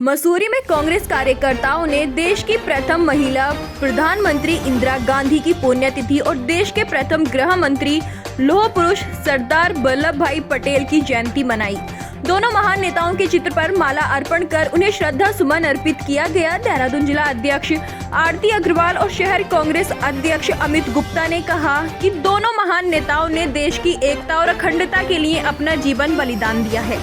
मसूरी में कांग्रेस कार्यकर्ताओं ने देश की प्रथम महिला प्रधानमंत्री इंदिरा गांधी की पुण्यतिथि और देश के प्रथम गृह मंत्री लौह पुरुष सरदार वल्लभ भाई पटेल की जयंती मनाई। दोनों महान नेताओं के चित्र पर माला अर्पण कर उन्हें श्रद्धा सुमन अर्पित किया गया। देहरादून जिला अध्यक्ष आरती अग्रवाल और शहर कांग्रेस अध्यक्ष अमित गुप्ता ने कहा कि दोनों महान नेताओं ने देश की एकता और अखंडता के लिए अपना जीवन बलिदान दिया है।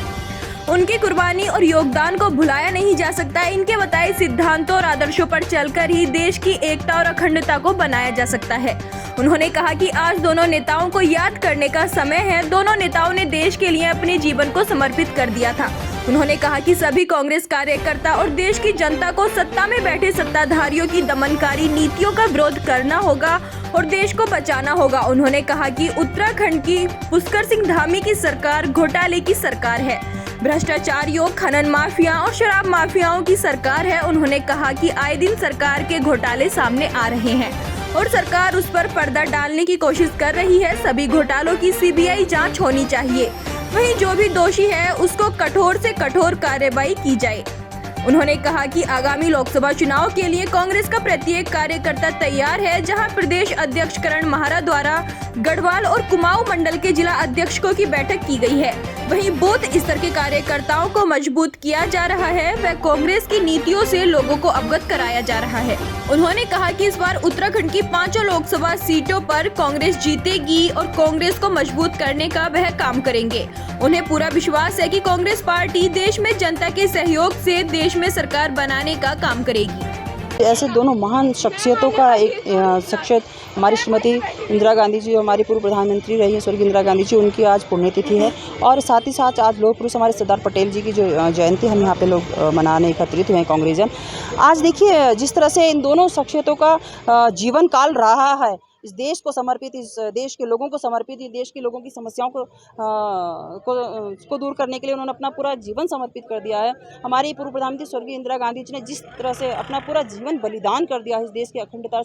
उनकी कुर्बानी और योगदान को भुलाया नहीं जा सकता। इनके बताए सिद्धांतों और आदर्शों पर चलकर ही देश की एकता और अखंडता को बनाया जा सकता है। उन्होंने कहा कि आज दोनों नेताओं को याद करने का समय है। दोनों नेताओं ने देश के लिए अपने जीवन को समर्पित कर दिया था। उन्होंने कहा कि सभी कांग्रेस कार्यकर्ता और देश की जनता को सत्ता में बैठे सत्ताधारियों की दमनकारी नीतियों का विरोध करना होगा और देश को बचाना होगा। उन्होंने कहा कि उत्तराखंड की पुष्कर सिंह धामी की सरकार घोटाले की सरकार है, भ्रष्टाचारियों, खनन माफिया और शराब माफियाओं की सरकार है। उन्होंने कहा कि आए दिन सरकार के घोटाले सामने आ रहे हैं और सरकार उस पर पर्दा डालने की कोशिश कर रही है। सभी घोटालों की सीबीआई जांच होनी चाहिए। वहीं जो भी दोषी है उसको कठोर से कठोर कार्रवाई की जाए। उन्होंने कहा कि आगामी लोकसभा चुनाव के लिए कांग्रेस का प्रत्येक कार्यकर्ता तैयार है। जहां प्रदेश अध्यक्ष करण महारा द्वारा गढ़वाल और कुमाऊं मंडल के जिला अध्यक्षों की बैठक की गई है, वहीं बूथ स्तर के कार्यकर्ताओं को मजबूत किया जा रहा है व कांग्रेस की नीतियों से लोगों को अवगत कराया जा रहा है। उन्होंने कहा कि इस बार उत्तराखंड की 5 लोकसभा सीटों पर कांग्रेस जीतेगी और कांग्रेस को मजबूत करने का वह काम करेंगे। उन्हें पूरा विश्वास है कि कांग्रेस पार्टी देश में जनता के सहयोग से देश में सरकार बनाने का काम करेगी। ऐसे दोनों महान शख्सियतों का एक शख्सियत हमारी श्रीमती इंदिरा गांधी जी, हमारी पूर्व प्रधानमंत्री रही हैं स्वर्गीय इंदिरा गांधी जी, उनकी आज पुण्यतिथि है। और साथ ही साथ आज लौह पुरुष हमारे सरदार पटेल जी की जो जयंती हम यहाँ पे लोग मनाने एकत्रित हुए हैं कांग्रेसजन। आज देखिए जिस तरह से इन दोनों शख्सियतों का जीवन काल रहा है, इस देश को समर्पित, इस देश के लोगों को समर्पित, इस देश के लोगों की समस्याओं को दूर करने के लिए उन्होंने अपना पूरा जीवन समर्पित कर दिया है। हमारी पूर्व प्रधानमंत्री स्वर्गीय इंदिरा गांधी जी ने जिस तरह से अपना पूरा जीवन बलिदान कर दिया है इस देश की अखंडता और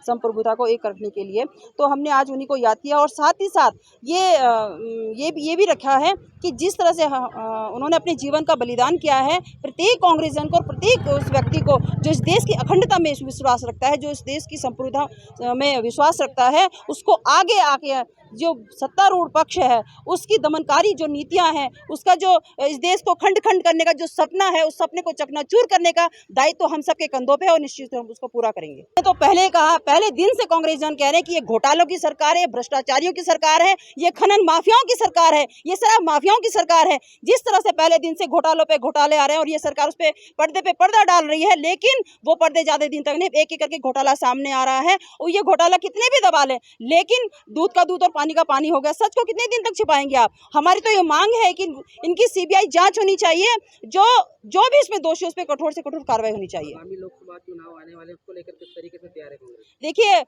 संप्रभुता को एक करने के लिए, तो हमने आज उन्हीं को याद किया। और साथ ही साथ ये भी रखा है कि जिस तरह से उन्होंने अपने जीवन का बलिदान किया है, प्रत्येक कांग्रेसजन को और प्रत्येक उस व्यक्ति को जो इस देश की अखंडता में विश्वास रखता है, जो इस देश की संप्रभुता में विश्वास रखता है, उसको आगे आके जो सत्तारूढ़ पक्ष है उसकी दमनकारी जो नीतियां हैं, उसका जो इस देश को खंड खंड करने का जो सपना है, उस सपने को चकनाचूर करने का दायित्व तो हम सबके कंधों पे है और निश्चित हम उसको पूरा करेंगे। तो पहले कहा, पहले दिन से कांग्रेस जन कह रहे हैं कि ये घोटालों की सरकार है, भ्रष्टाचारियों की सरकार है, ये खनन माफियाओं की सरकार है, ये शराब माफियाओं की सरकार है। जिस तरह से पहले दिन से घोटालों पे घोटाले आ रहे हैं और ये सरकार उस पे पर्दा डाल रही है, लेकिन वो पर्दे ज्यादा दिन तक नहीं, एक एक करके घोटाला सामने आ रहा है। और ये घोटाला कितने भी दबा लें, लेकिन दूध का दूध और पानी का पानी हो गया। सच को कितने दिन तक छिपाएंगे आप? हमारी तो ये मांग है कि इनकी सीबीआई जांच होनी चाहिए, जो भी इसमें दोषी उस पर कठोर से कठोर कार्रवाई होनी चाहिए। आगामी लोकसभा चुनाव आने वाले, उसको लेकर किस तरीके से तैयार है कांग्रेस? देखिए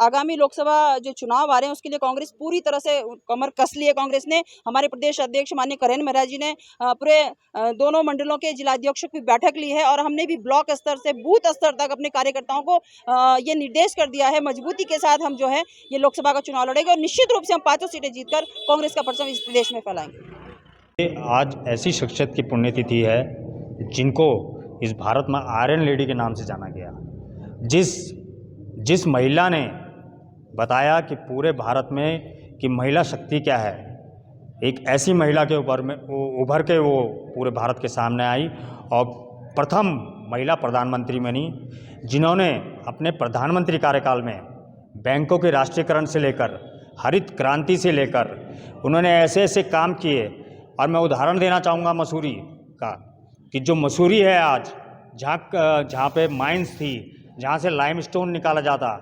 आगामी लोकसभा जो चुनाव आ रहे हैं उसके लिए कांग्रेस पूरी तरह से कमर कस ली है। कांग्रेस ने, हमारे प्रदेश अध्यक्ष माननीय करण महाराज जी ने पूरे दोनों मंडलों के जिलाध्यक्षों की बैठक ली है और हमने भी ब्लॉक स्तर से बूथ स्तर तक अपने कार्यकर्ताओं को ये निर्देश कर दिया है। मजबूती के साथ हम जो है ये लोकसभा का चुनाव लड़ेंगे और निश्चित रूप से हम 5 सीटें जीतकर कांग्रेस का परचम इस प्रदेश में फैलाएंगे। आज ऐसी शख्सियत की पुण्यतिथि है जिनको इस भारत में आयरन लेडी के नाम से जाना गया। जिस महिला ने बताया कि पूरे भारत में कि महिला शक्ति क्या है, एक ऐसी महिला के ऊपर में उभर के वो पूरे भारत के सामने आई और प्रथम महिला प्रधानमंत्री बनी, जिन्होंने अपने प्रधानमंत्री कार्यकाल में बैंकों के राष्ट्रीयकरण से लेकर हरित क्रांति से लेकर उन्होंने ऐसे ऐसे काम किए। और मैं उदाहरण देना चाहूँगा मसूरी का, कि जो मसूरी है आज, जहाँ पे माइंस थी, जहाँ से लाइमस्टोन निकाला जाता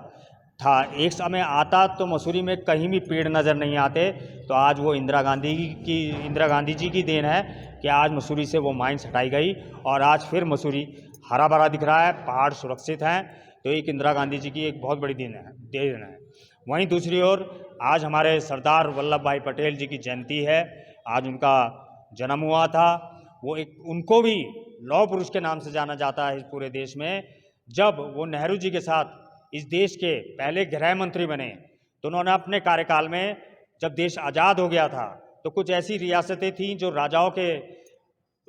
था, एक समय आता तो मसूरी में कहीं भी पेड़ नज़र नहीं आते। तो आज वो इंदिरा गांधी जी की देन है कि आज मसूरी से वो माइंस हटाई गई और आज फिर मसूरी हरा भरा दिख रहा है, पहाड़ सुरक्षित हैं। तो एक इंदिरा गांधी जी की एक बहुत बड़ी देन है। वहीं दूसरी ओर आज हमारे सरदार वल्लभ भाई पटेल जी की जयंती है। आज उनका जन्म हुआ था। उनको भी लौह पुरुष के नाम से जाना जाता है इस पूरे देश में। जब वो नेहरू जी के साथ इस देश के पहले गृह मंत्री बने तो उन्होंने अपने कार्यकाल में, जब देश आज़ाद हो गया था, तो कुछ ऐसी रियासतें थीं जो राजाओं के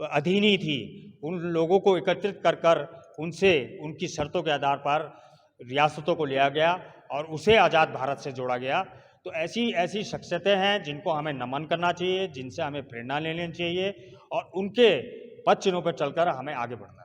अधीनी थी, उन लोगों को एकत्रित कर कर उनसे उनकी शर्तों के आधार पर रियासतों को लिया गया और उसे आज़ाद भारत से जोड़ा गया। तो ऐसी ऐसी शख्सियतें हैं जिनको हमें नमन करना चाहिए, जिनसे हमें प्रेरणा लेनी चाहिए और उनके पद चिन्हों पर चलकर हमें आगे बढ़ना है।